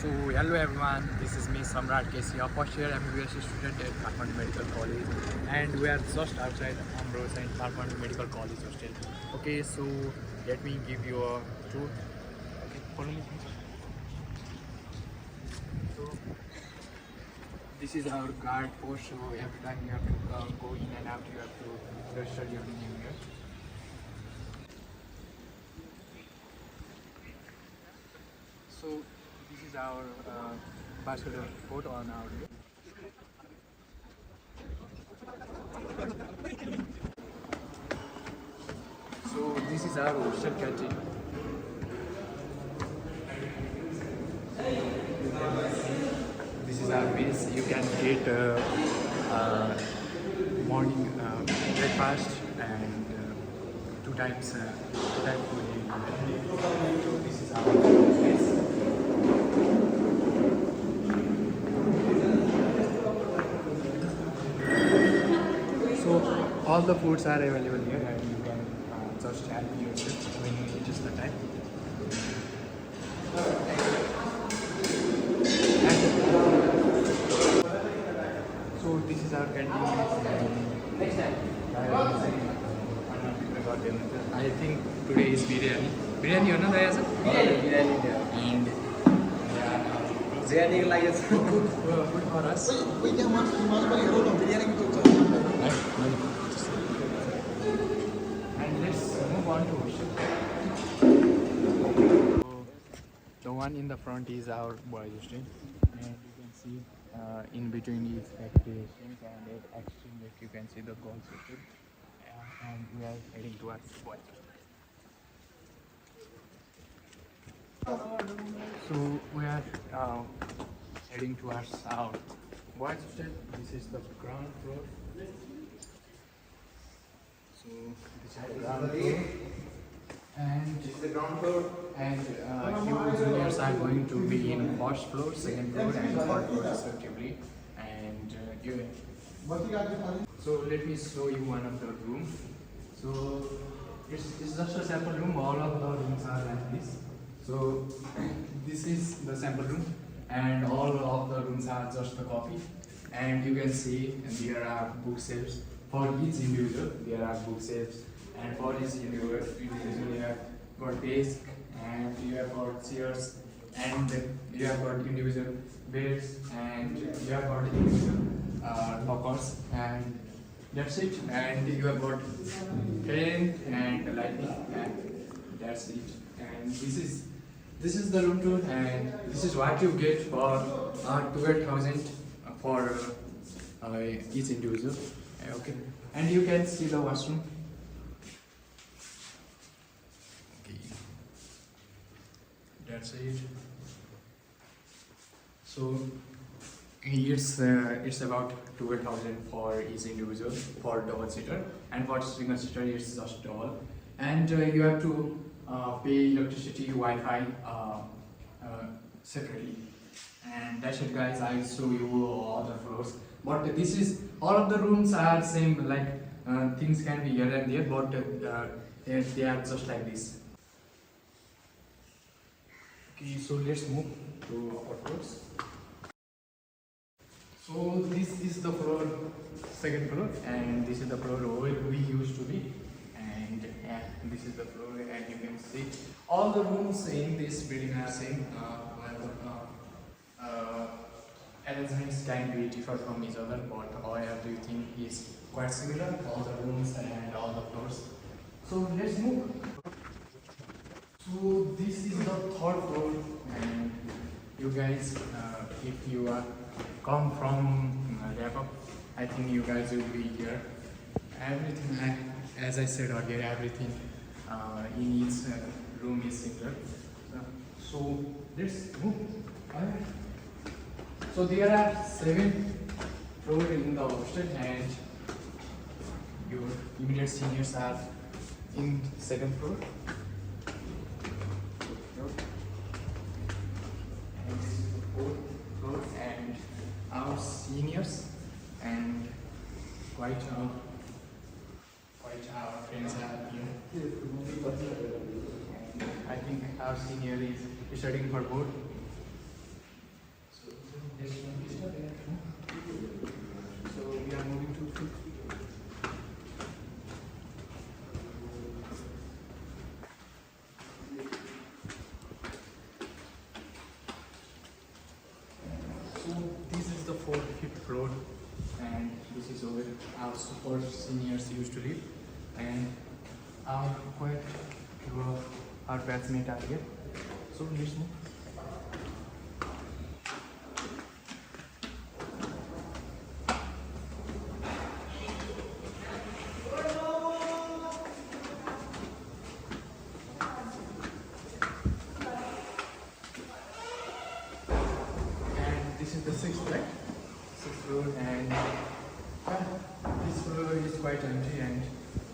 So hello everyone, this is me Samrat KC, a first year MBBS student at Kathmandu Medical College, and we are just outside Ambrose and Kathmandu Medical College hostel. Okay, so let me give you a tour. Okay, follow me. So this is our guard post. So every time you have to go in and out, you have to register your name here. So this is our basketball court on our left. So this is our hostel canteen. This is our meals. You can get morning breakfast and two times food. So this is our meals. So all the foods are available here, and you can just have yourself when it is the time. So this is our canteen. Next time. I think today is biryani. Biryani, you know, there is biryani there. And biryani like it's good for us. And let's move on to hostel. So the one in the front is our boys hostel, and you can see in between is accreditations and extreme left you can see the girls hostel, and we are heading towards boys hostel. So we are heading towards our boys hostel. This is the ground floor. So this is the ground floor, and this is the ground floor, and you juniors are going to be in first floor, second floor, and third floor respectively. And so let me show you one of the room. So it's just a sample room. All of the rooms are like this. So this is the sample room, and all of the rooms are just a copy. And you can see there are bookshelves for each individual. There are bookshelves, and for each individual you have got desk, and you have got chairs, and you have got individual beds, and you have got individual lockers, and that's it. And you have got fan and lighting, and that's it. And this is the room tour, and this is what you get for 12,000 for each individual. Okay, and you can see the washroom. Okay, that's it. So it's about 12,000 for each individual for double seater, and for single seater it's just double. And you have to pay electricity, Wi-Fi separately. And that's it, guys. I'll show you all the floors. But this is all of the rooms are same. Like things can be here and there, but they are just like this. Okay, so let's move to upper floors. So this is the floor, second floor, and this is the floor where we used to be. And this is the floor, and you can see all the rooms in this building are same. Arrangements can be different from each other, but everything is quite similar. All the rooms and all the floors. So let's move. So this is the third floor, and you guys, if you are come from Depok, I think you guys will be here. Everything, as I said earlier, everything in each room is similar. So let's move. So there are 7 floors in the hostel, and your immediate seniors are in second floor. And this is the fourth floor, and our seniors, and quite our friends are here. And I think our senior is studying for board. So this is the fifth floor, and this is where our super seniors used to live, and our quite few of our batchmates are here. So let's move. This is the sixth floor, and this floor is quite empty, and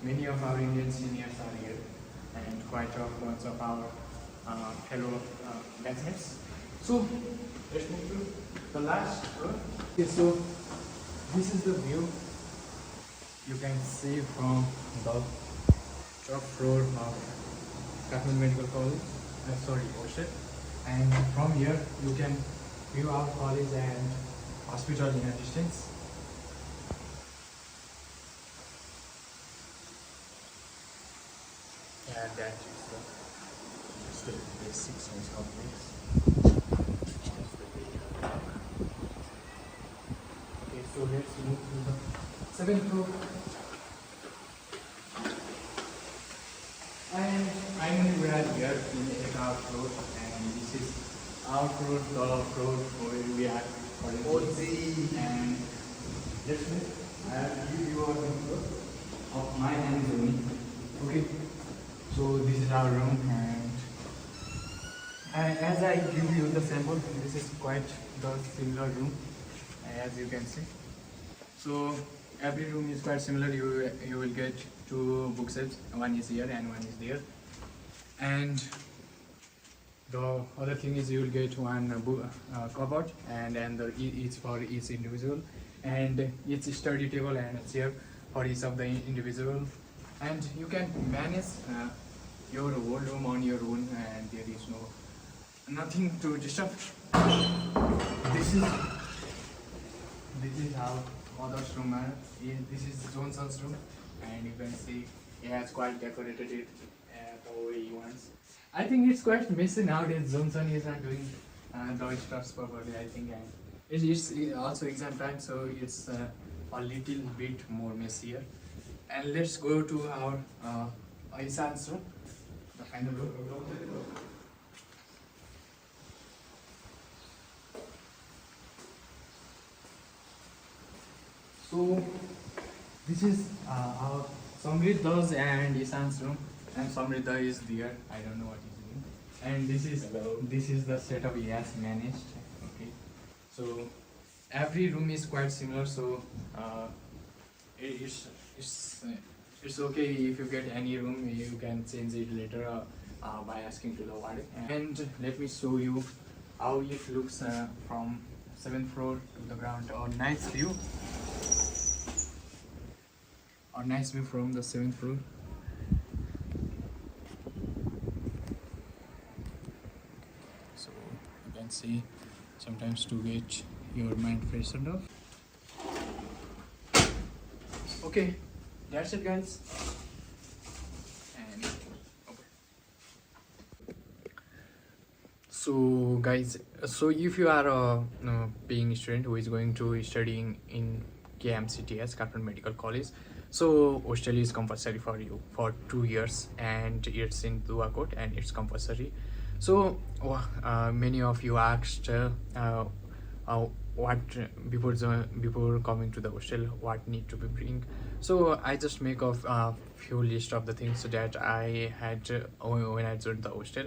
many of our Indian seniors are here, and quite a bunch of our fellow batchmates. So let's move to the last floor. Okay, so this is the view you can see from the top floor of Kathmandu Medical College. Hostel, and from here you can view our college and hospital in a distance. And that is the basic science complex. Okay, so let's move to the seventh floor. And finally we are here in the 8th floor, and this is our floor, the floor where we are currently. And let's move. I will give you a tour of my and Zoe. Okay, so this is our room, and as I give you the sample, this is quite the similar room as you can see. So every room is quite similar. You will get two bookshelves. One is here and one is there. And the other thing is you will get one cupboard, and each for each individual, and each study table and a chair for each of the individual. And you can manage your whole room on your own, and there is nothing to disturb. This is how mother's room. This is Johnson's room, and you can see he has quite decorated it the way he wants. I think it's quite messy nowadays. Johnson is not doing the stuff properly, I think, and it's also exam time, so it's a little bit more messier. And let's go to our Isan's room, the final room. So this is our Samridha's and Isan's room, and Samridha is there. I don't know what he's doing. And this is the setup he has managed. Okay, so every room is quite similar. So it's okay if you get any room. You can change it later by asking to the warden. And let me show you how it looks from 7th floor to the ground. Nice view. A nice view from the 7th floor. So you can see sometimes to get your mind freshened up. Okay, that's it, guys. And so guys, so if you are a paying student who is going to studying in KMCTH Kathmandu Medical College, so hostel is compulsory for you for 2 years, and it's in Duakot, and it's compulsory. So many of you asked what before coming to the hostel, what need to be bring. So I just make a few list of the things that I had when I joined the hostel.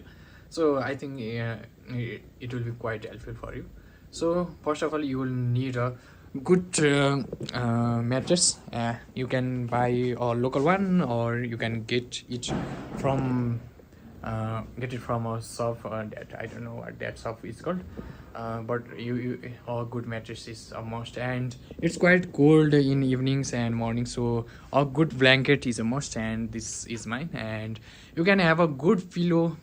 So I think it will be quite helpful for you. So first of all, you will need a good mattress. You can buy a local one, or you can get it from a shop that I don't know what that shop is called, but a good mattress is a must, and it's quite cold in evenings and mornings, so a good blanket is a must, and this is mine. And you can have a good pillow,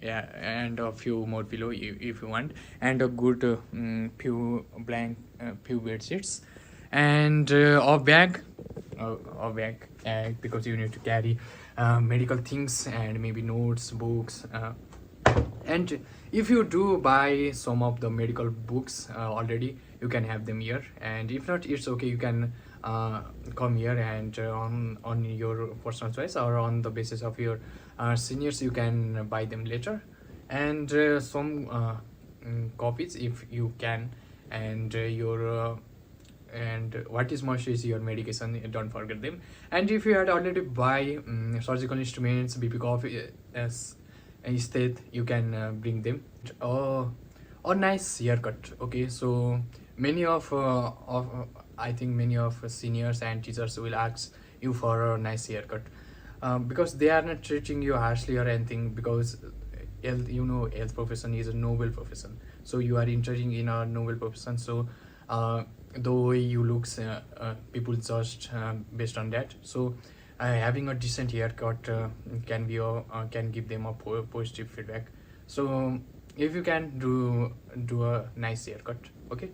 and a few more pillow if you want, and a good few bed sheets, and a bag, because you need to carry medical things, and maybe notes, books, And if you do buy some of the medical books already, you can have them here, and if not, it's okay, you can come here, and on your personal choice or on the basis of your seniors, you can buy them later. And some copies if you can. And and what is must is your medication, don't forget them. And if you had already buy surgical instruments, BP coffee as instead, you can bring them. A nice haircut. Okay, so many I think many of seniors and teachers will ask you for a nice haircut, because they are not treating you harshly or anything, because health, health profession is a noble profession, so you are entering in a noble profession. So the way you looks, people judge based on that. So having a decent haircut can give them a positive feedback. So if you can do a nice haircut, okay.